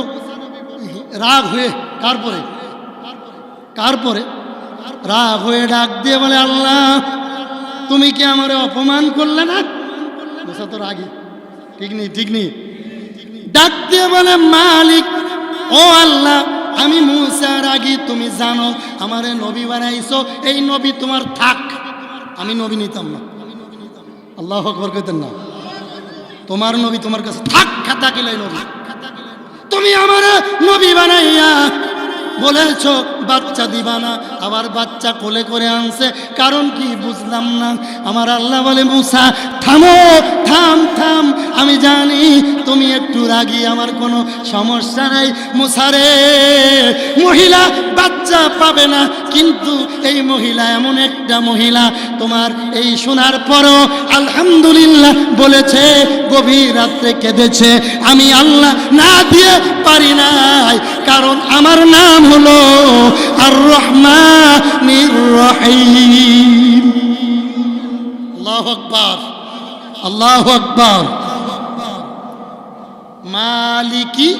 রাগ হয়ে কার পরে রাগ হয়ে ডাক দিয়ে বলে, আল্লাহ তুমি কি আমারে অপমান করলে না? মুসা তো রাগী, ঠিক নেই? ঠিক নেই? ডাক দিয়ে বলে, মালিক ও আল্লাহ, আমি মুসা রাগী, তুমি জানো আমারে নবী বানাইছো, এই নবী তোমার থাক, আমি নবী নিতাম না। আল্লাহু আকবার কইতেন না? তোমার নবী তোমার কাছে থাক, খাতা কিলাই নবী, তুমি আমার নবী বানাইয়া বলেছ বাচ্চা দিবা না, আবার বাচ্চা কোলে করে আনছে, কারণ কি বুঝলাম না। আমার আল্লাহ বলে মুসা থামো, থাম থাম, আমি জানি তুমি একটু রাগী, আমার কোনো সমস্যা নাই। মুসা রে, মহিলা বাচ্চা পাবে না, কিন্তু এই মহিলা এমন একটা মহিলা, তোমার এই শোনার পরও আলহামদুলিল্লাহ বলেছে, গভীর রাত্রে কেঁদেছে। আমি আল্লাহ না দিয়ে পারি নাই, কারণ আমার নাম হলো আর রহমানির রহিম। আল্লাহু আকবার, আল্লাহু আকবার। মালিকি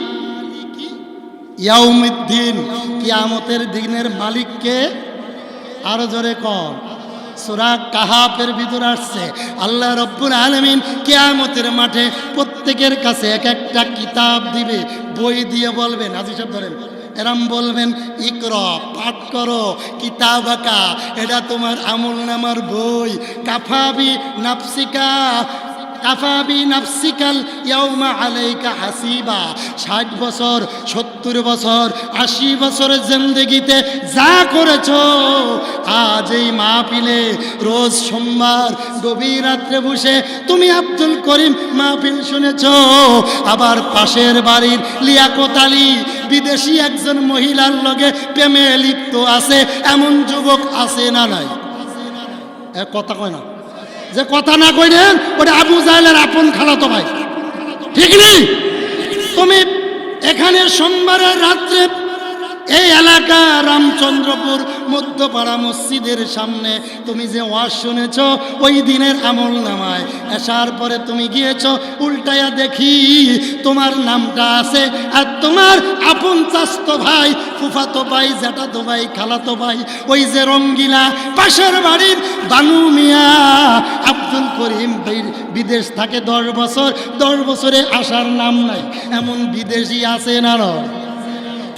ইয়াউমিদ্দিন, কিয়ামতের দিনের মালিককে। আরো জোরে কর। সূরা কাহাফের ভিতর আসছে, আল্লাহ রব্বুল আলামিন কিয়ামতের মাঠে প্রত্যেকের কাছে এক একটা কিতাব দিবে, বই দিয়ে বলবেন, আজি সাহেব ধরেন, এরম বলবেন ইকরা, পাঠ করো, কিতাবাকা, এটা তোমার আমলনামার বই। কাফাবি নাফসিকা, কাফাবি নাফসিকাল ইয়াউমা আলাইকা হাসিবা। 60 বছর, 70 বছর, 80 বছরের জিন্দেগিতে যা করেছো, আজ এই মাহফিলে রোজ সোমবার গভীর রাত্রে বসে তুমি আব্দুল করিম মাহফিল শুনেছো, আবার পাশের বাড়ির লিয়াকত আলী বিদেশি একজন মহিলার লগে প্রেমে লিপ্ত আছে, এমন যুবক আছে না নাই? কথা কয় না, যে কথা না কইলেন ওটা আবু জাহেলের আপন খালাতো ভাই, ঠিক নেই? তুমি এখানে সোমবারের রাত্রে এই এলাকা রামচন্দ্রপুর মধ্যপাড়া মসজিদের সামনে তুমি যে ওয়াজ শুনেছ, ওই দিনের আমল নামায় আসার পরে তুমি গিয়েছ, উল্টায়া দেখি তোমার নামটা আছে, আর তোমার আপন চাচতো ভাই, ফুফাতো ভাই, জ্যাঠাতো ভাই, খালাতো ভাই, ওই যে রঙ্গিলা পাশের বাড়ির বানু মিয়া আব্দুল করিম বিদেশ থাকে 10 বছর, 10 বছরে আসার নাম নাই, এমন বিদেশি আছে না?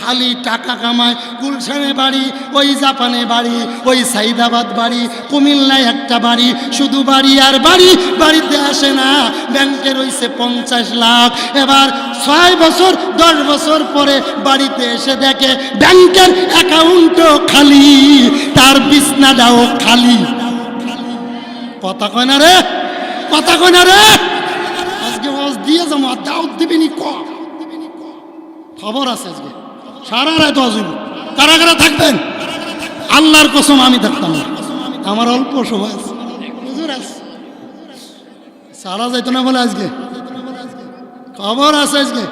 খালি টাকা কামায়, গুলশানে বাড়ি, ওই জাপানে বাড়ি, ওই সাইদাবাদ বাড়ি, কুমিল্লায় একটা বাড়ি, শুধু বাড়ি আর বাড়ি, বাড়িতে আসে না। ব্যাংকে রয়েছে 50 লাখ, এবার 6 বছর 10 বছর পরে বাড়িতে এসে দেখে ব্যাংকের অ্যাকাউন্টও খালি, তার বিছনাটাও খালি। কথা কয় না রে, কথা কয় না রে। আজকে ওয়াজ দিয়ে যাবো, দাওয়াত দিবিনি, খবর আছে আজকে সারা রাত অজীব। কারা কারা থাকবেন? আল্লাহর কসম আমি থাকতাম না, আমার অল্প সময় আছে, হুজুর আছে, সারা যাইত না বলে আজকে খবর আছে আজকে।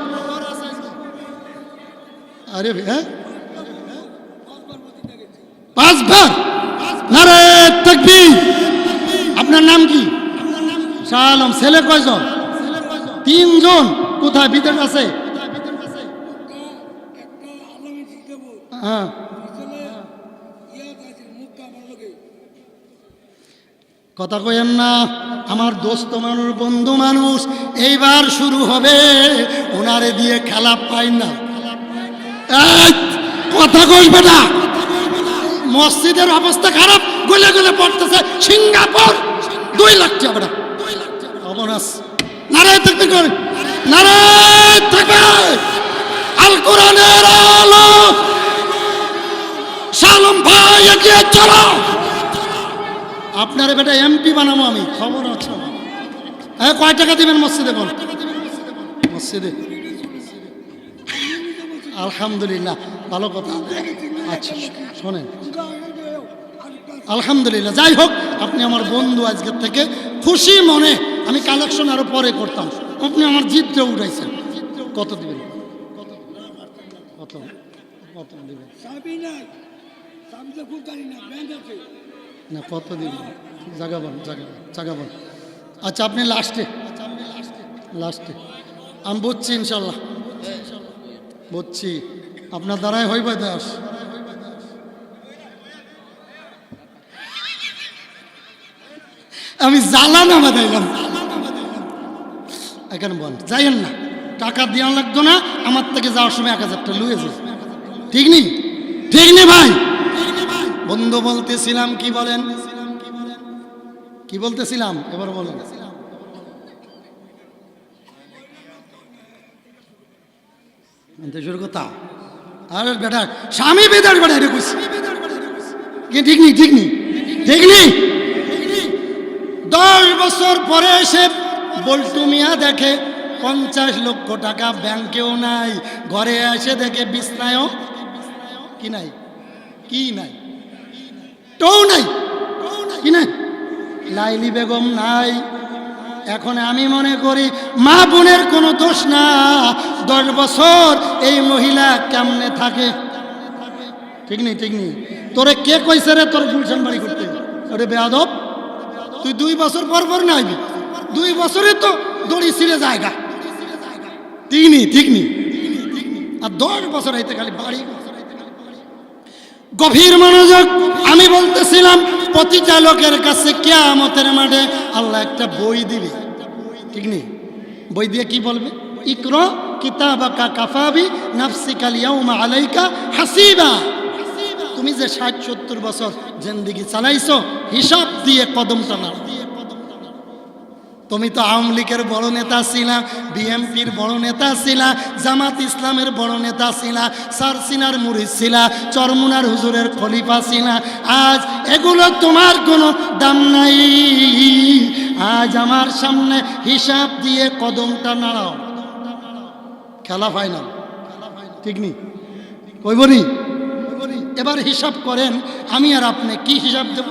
আরে হ্যাঁ, 5 বার নারে তাকবীর। আপনার নাম কি? শাহ আলম। ছেলে কয়জন? 3 জন। কোথায়? বিদেশ আছে? হ্যাঁ, কথা কইেন না, আমার দোস্ত মানুষ, বন্ধু মানুষ, এইবার শুরু হবে, ওনারে দিয়ে খেলা পাই না। কথা কইবে না, মসজিদের অবস্থা খারাপ, গলে গলে পড়তেছে। সিঙ্গাপুর 2 লাখ টাকা অবনাস। নারায় থাকবে করে, নারায় থাকবে। আল কোরআনের আলো। শালম ভাই এগিয়ে চলো, আপনার বেটা এমপি বানাবো আমি, খবর আছে। কয় টাকা দিবেন মসজিদে? বল মসজিদে। আলহামদুলিল্লাহ, ভালো কথা। আচ্ছা শোনেন, আলহামদুলিল্লাহ, যাই হোক, আপনি আমার বন্ধু, আজকের থেকে খুশি মনে। আমি কালেকশন আরো পরে করতাম, আপনি আমার জিতটা উঠাইছেন। কত দিবেন? কত কত দিবেন না? কত দিবেন? জাগাবন, জাগাবন। আচ্ছা আপনি লাস্টে, লাস্টে আমি বুঝছি, ইনশাল্লাহ বুঝছি। আপনার দ্বারাই হইবে দাস। আমি জ্বালা না বাঁধাইলাম এখানে। বল যাইয়েন না, টাকা দেওয়া লাগতো না, আমার থেকে যাওয়ার সময় 1000 টাকা লুয়েছে। ঠিক নেই? ঠিক নেই ভাই? বন্ধু বলতেছিলাম, কি বলেন? কি বলতেছিলাম এবার বলেন। শুরু কথা আরে বেটা স্বামী বেদার বেটা রে কইছি ঠিক নি ঠিক নি ঠিক নি 10 বছর পরে এসে বল্টু মিয়া দেখে 50 লক্ষ টাকা ব্যাংকেও নাই, ঘরে এসে দেখে বিছনায়ও কি নাই, কি নাই, টো নাই, কি নাই, লাইলি বেগম নাই। এখন আমি মনে করি মা বোনের কোনো দোষ না, 10 বছর এই মহিলা কেমনে থাকে? ঠিক নেই ঠিক নেই। তোরে কে কইছে রে তোর গুলশান বাড়ি করতে? আরে বেয়াদব, তুই 2 বছর পর পর না আইবি, 2 বছরে তো দড়ি ছিঁড়ে জায়গা। ঠিক নেই ঠিক নেই। আর 10 বছর আইতে খালি বাড়ি। গভীর মনোযোগ। আমি বলতেছিলাম প্রতিটা লোকের কাছে কিয়ামতের মাঠে আল্লাহ একটা বই দিবে। ঠিক নেই? বই দিয়ে কি বলবে? ইকরা কিতাবাকা কাফাবি নাফসিকাল ইয়াউমা আলাইকা হাসিবা। তুমি যে 60-70 বছর জিন্দেগি চালাইছো, হিসাব দিয়ে কদমটা নাও। তুমি তো আওয়ামী লীগের বড় নেতা ছিলা, বিএমপির বড় নেতা ছিলা, জামাত ইসলামের বড় নেতা ছিলা, সারসিনার মুরিদ ছিলা, চরমুনার হুজুরের খলিফা ছিলা। আজ এগুলো তোমার কোনো দাম নাই। আজ আমার সামনে হিসাব দিয়ে কদমটা নাড়াও। খেলা ফাইনাল। ঠিক নি? কইবনি? এবার হিসাব করেন, আমি আর আপনি কি হিসাব দেব?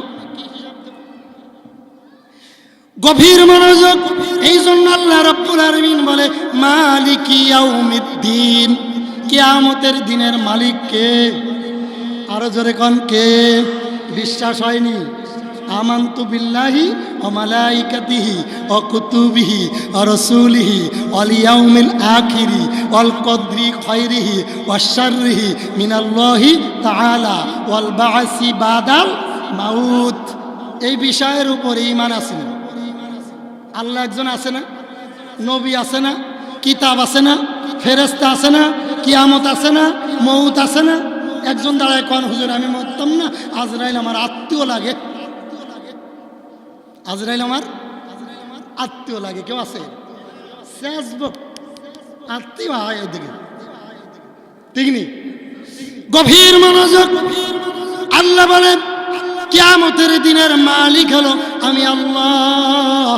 গভীর মনোযোগ। এই জন্য আল্লাহ রাব্বুল আলামিন বলে মালিকি ইয়াউমিদ্দিন, কিয়ামতের দিনের মালিক কে? আরো জোরে কোন কে? বিশ্বাস হয়নি? আমানতু বিল্লাহি ওয়া মালাইকাতিহি ওয়া কুতুবিহি ওয়া রাসূলিহি ওয়াল ইয়াউমিল আখিরি ওয়াল কদরি খায়রিহি ওয়া শাররিহি মিনাল্লাহি তাআলা ওয়াল বা'সি বাদাল মাউত। এই বিষয়ের উপরে ঈমান আছে না? আল্লাহ একজন আছে না? নবী আছে না? কিতাব আছে না? ফেরেশতা আছে না? কিয়ামত আছে না? মউত আছে না? একজন দাঁড়ায় কোন হুজুর আমি মরতাম না, আজরাইল আমার আত্মীয় লাগে। আজরাইল আমার আত্মীয় লাগে। কেউ আছে? আত্মীয় হয় এদিকে। ঠিক নি? গভীর মনোযোগ। আল্লাহ বলেন কিয়ামতের দিনের মালিক হলো আমি আল্লাহ।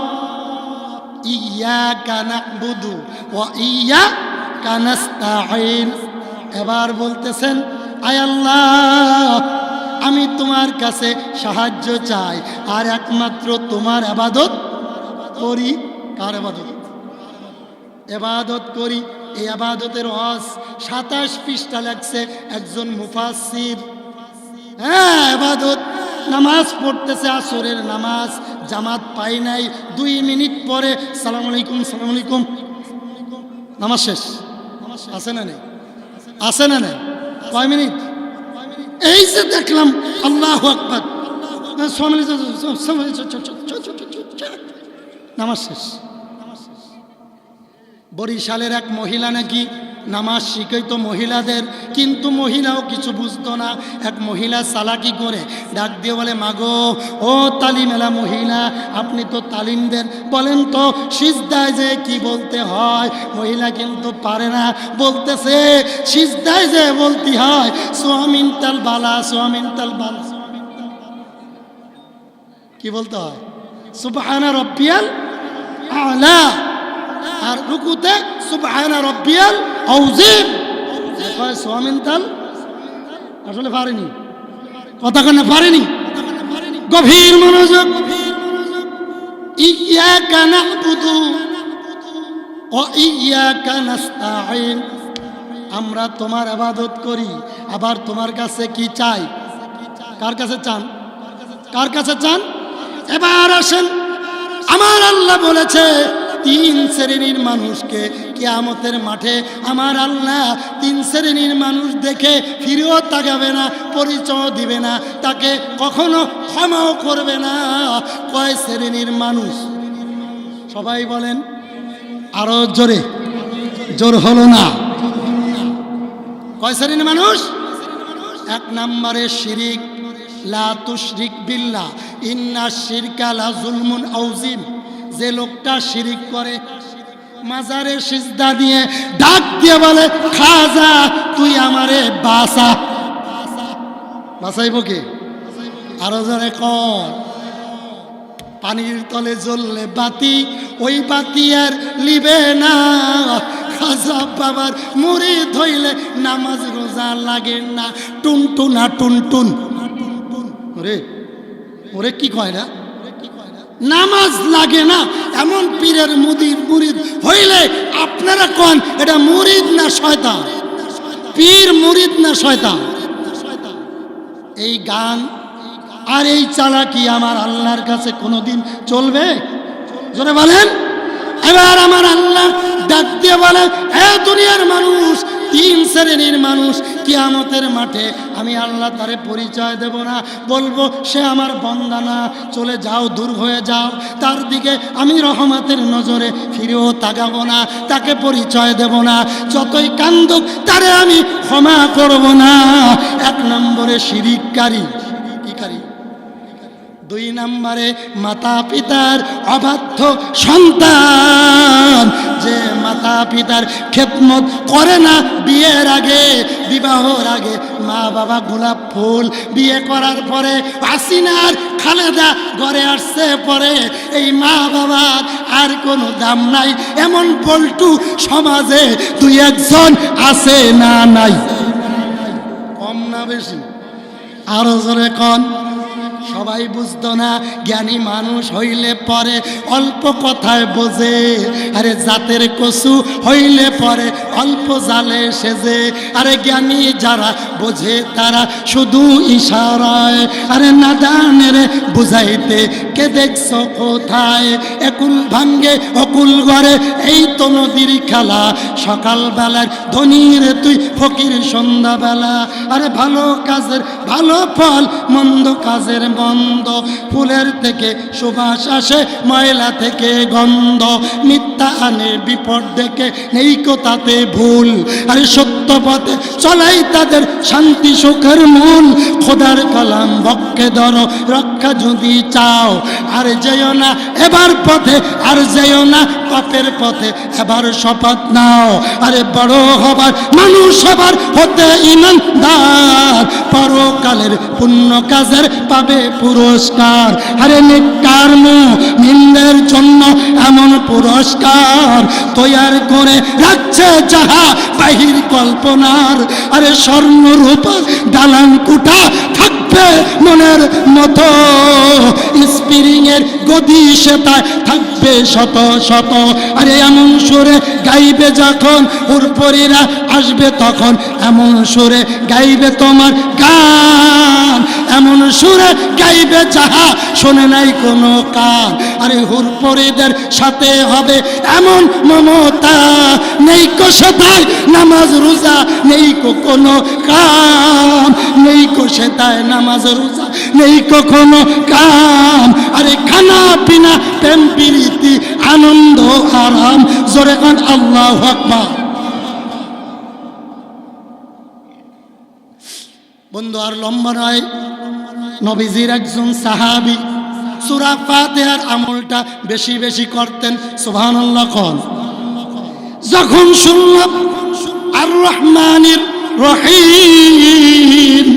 ইয়াকা না'বুদু ওয়া ইয়াকা নাস্তাঈন। এবার বলতেছেন আয় আল্লাহ, আমি তোমার কাছে সাহায্য চাই আর একমাত্র তোমার ইবাদত করি। কার ইবাদত? ইবাদত করি। এই ইবাদতের ওয়াজ 27 পৃষ্ঠা লেখছে একজন মুফাসসির। হ্যাঁ, ইবাদত। নামাজ পড়তেছে, আসরের নামাজ, জামাত পাই নাই, 2 মিনিট পরে সালাম আলাইকুম সালাম আলাইকুম, নামাজ শেষ। আছে না নেই? আছে না নেই? কয় মিনিট? এই যে দেখলাম আল্লাহু আকবার, নামাজ শেষ। বরিশালের এক মহিলা নাকি নামাজ শিখাইতো মহিলাদের, কিন্তু মহিলাও কিছু বুঝতো না। এক মহিলা চালাকি করে ডাক দিয়ে বলে, মাগো ও তালিমেলা মহিলা, আপনি তো তালিম দেন, বলেন তো সিজদায় যে কি বলতে হয়? মহিলা কিন্তু পারে না, বলতেছে সিজদায় যে বলতে হয় সোয়ামিন তাল বালা, সোয়ামিন তাল বালা। কি বলতে হয়? সুবহানা রাব্বিয়াল আলা। আর রুকুতে সুবহানা রাব্বিয়াল আযীম। কয় সোয়ামিন তাল। আসলে পারেনি, কথা কেন পারেনি? গভীর মনোযোগ। ইয়াকা না'বুদু ওয়া ইয়াকা নাস্তাঈন। আমরা তোমার ইবাদত করি, আবার তোমার কাছে কি চাই? কার কাছে চান? কার কাছে চান? এবার আসেন, আমার আল্লাহ বলেছে 3 শ্রেণীর মানুষকে কিয়ামতের মাঠে আমার আল্লাহ 3 শ্রেণীর মানুষ দেখে ফিরেও তাকাবে না, পরিচয় দিবে না, তাকে কখনো ক্ষমাও করবে না। কয় শ্রেণীর মানুষ? সবাই বলেন আরো জোরে, জোর হলো না। কয় শ্রেণীর মানুষ? 1 নম্বরে শিরিক, লা তুশরিক বিল্লাহ ইন্নাশ শিরকা লা যুলমুন আযীম। যে লোকটা শিরিক করে, মাজারে সিজদা দিয়ে ডাক দিয়ে বলে খাজা তুই আমারে বাঁচা। বাঁচাইব কি? আরো জোরে কর। পানির তলে জ্বললে বাতি, ওই বাতি আর লিবে না। খাজা বাবার মুরিদ হইলে নামাজ রোজা লাগে না। টুনটুনা টুনটুন ওরে ওরে কি কয় না, নামাজ লাগে না এমন পীরের মুরিদ হইলে আপনারা কোন এটা মুরিদ না শয়তান? পীর মুরিদ না শয়তান? এই গান আর এই চালাকি আমার আল্লাহর কাছে কোনোদিন চলবে? জোরে বলেন। এবার আমার আল্লাহ ডাক দিয়ে বলে, এ দুনিয়ার মানুষ, তিন শ্রেণীর মানুষ কিয়ামতের মাঠে আমি আল্লাহ তারে পরিচয় দেব না, বলবো সে আমার বান্দা না, চলে যাও, দূর হয়ে যাও। তার দিকে আমি রহমতের নজরে ফিরেও তাকাবো না, তাকে পরিচয় দেব না, যতই কান্দুক তারে আমি ক্ষমা করব না। এক নম্বরে শিরিককারী, কি কারী? দুই নম্বরে মাতা পিতার অবাধ্য সন্তান, যে মাতা পিতার খেদমত করে না বিয়ের আগে, বিবাহর আগে মা বাবা গোলাপ ফুল, বিয়ে করার পরে হাসিনার খালেদা ঘরে আসছে পরে এই মা বাবার আর কোনো দাম নাই, এমন পল্টু সমাজে দুই একজন আছে না নাই? কম না বেশি? আরো জোরে কন। সবাই বুঝতো না, জ্ঞানী মানুষ হইলে পরে অল্প কথায় বোঝে, আরে জাতের কচু হইলে পরে অল্প জালে সেজে। আরে জ্ঞানী যারা বোঝে তারা শুধু ইশারায়, আরে নাদানের বুঝাইতে কে দেখছ কোথায়? একুল ভাঙ্গে অকুল গড়ে এই তো নদীর খেলা, সকালবেলার ধনীর তুই ফকির সন্ধ্যাবেলা। আরে ভালো কাজের ভালো ফল, মন্দ কাজের মন্দ। ফুলের থেকে সুবাস আসে, ময়লা থেকে গন্ধ। মিথ্যা আনে বিপদ দেখে নেই কো তাতে ভুল, আরে সত্য পথে চলাই তাদের শান্তি সুখের মূল। খোদার কালাম বক্ষে ধরো, রক্ষা যদি চাও। আর যেও না এবার পথে, আর যেও না পাপের পথে, এবার শপথ নাও। আরে বড় হবার মানুষ হবার হতে ইমানদার, পরকালের পুণ্য কাজের পাবে পুরস্কার। আরে নেককার মুমিনদের জন্য এমন পুরস্কার তৈয়ার করে রাখছে যাহা বাহির কল্পনার। আরে স্বর্ণ রূপা দালান কুঠা থাকবে মনের মতো, স্প্রিং এর গদি সেটায় থাকবে শত শত। আরে এমন সুরে গাইবে যখন হুরপরীরা আসবে তখন, এমন সুরে গাইবে তোমার গান, এমন সুরে গাইবে যাহা শোনে নাই কোনো কান। আরে হুরপরীদের সাথে হবে এমন মমতা, নেই কো সেটায় নামাজ রোজা, নেই কো কোনো কাম, নেই কো সেটায় নামাজ রোজা, নেই কো কোনো কাম। আরে খানা পিনা প্রেম প্রীতি আনন্দ আরাম, জোরে কান আল্লাহু আকবার। বন্ধু আর লম্বা নয়, নবীজির একজন সাহাবী সূরা ফাতিহার আমলটা বেশি বেশি করতেন। সুবহানাল্লাহ কোন। যখন শুনলাম আর রহমানির রহিম,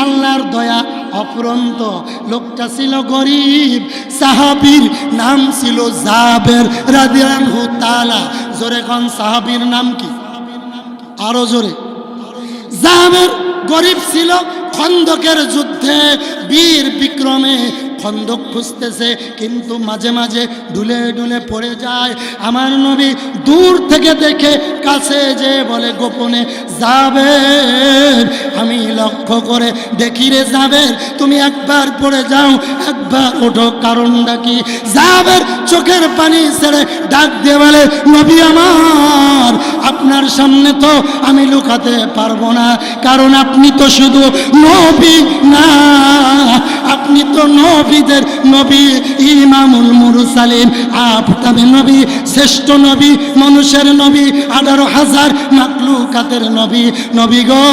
আল্লাহর দয়া অফুরন্ত। লোকটা ছিল গরিব, সাহাবীর নাম ছিল জাবের রাদিয়াল্লাহু তাআলা। জোরে কোন সাহাবীর নাম কি? আরো জোরে। জাবের গরিব ছিল, খন্দকের যুদ্ধে বীর বিক্রমে খন্দক খুঁজতেছে, কিন্তু মাঝে মাঝে ডুলে ডুলে পড়ে যায়। আমার নবী দূর থেকে দেখে কাছে যে বলে গোপনে, জাবের আমি লক্ষ্য করে দেখি রে জাবের, তুমি একবার পড়ে যাও একবার ওঠো, কারণটা কি? জাবের চোখের পানি ছেড়ে ডাক দিয়ে বলে, নবী আমার, আপনার সামনে তো আমি লুকাতে পারবো না, কারণ আপনি তো শুধু নবী না, আপনি তো নবীদের নবী, ইমামুল মুরসালিন, আপনি নবী, শ্রেষ্ঠ নবী, মানুষের নবী, 18,000 মাখলুকাতের নবী। নবী গো,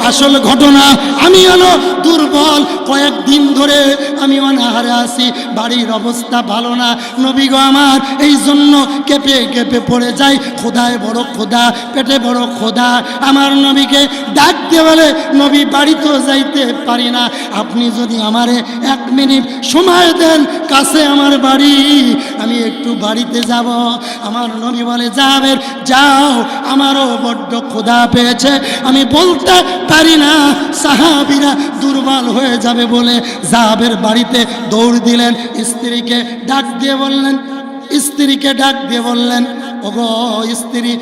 আসল ঘটনা আমি হলো দুর্বল, কয়েকদিন ধরে আমি অনাহারে আছি, বাড়ির অবস্থা ভালো না নবী গো আমার, এই জন্য কেঁপে কেঁপে পড়ে যাই, খোদায় বড় খোদা, পেটে বড় খোদা। আমার নবীকে ডাক দিয়ে বলে, নবী বাড়িতেও যাইতে পারি না, আপনি যদি আমারে 1 মিনিট সময় দেন, কাছে আমার বাড়ি, আমি একটু বাড়িতে যাব। আমার নবী বলে, জাবের যাও, আমারও বড্ড খোদা পেয়েছে, আমি বলতে পারি না, সাহাবীরা দুর্বল হয়ে যাবে বলে জাবের বাড়িতে দৌড় দিলেন। স্ত্রীকে ডাক দিয়ে বললেন, ওগো স্ত্রী,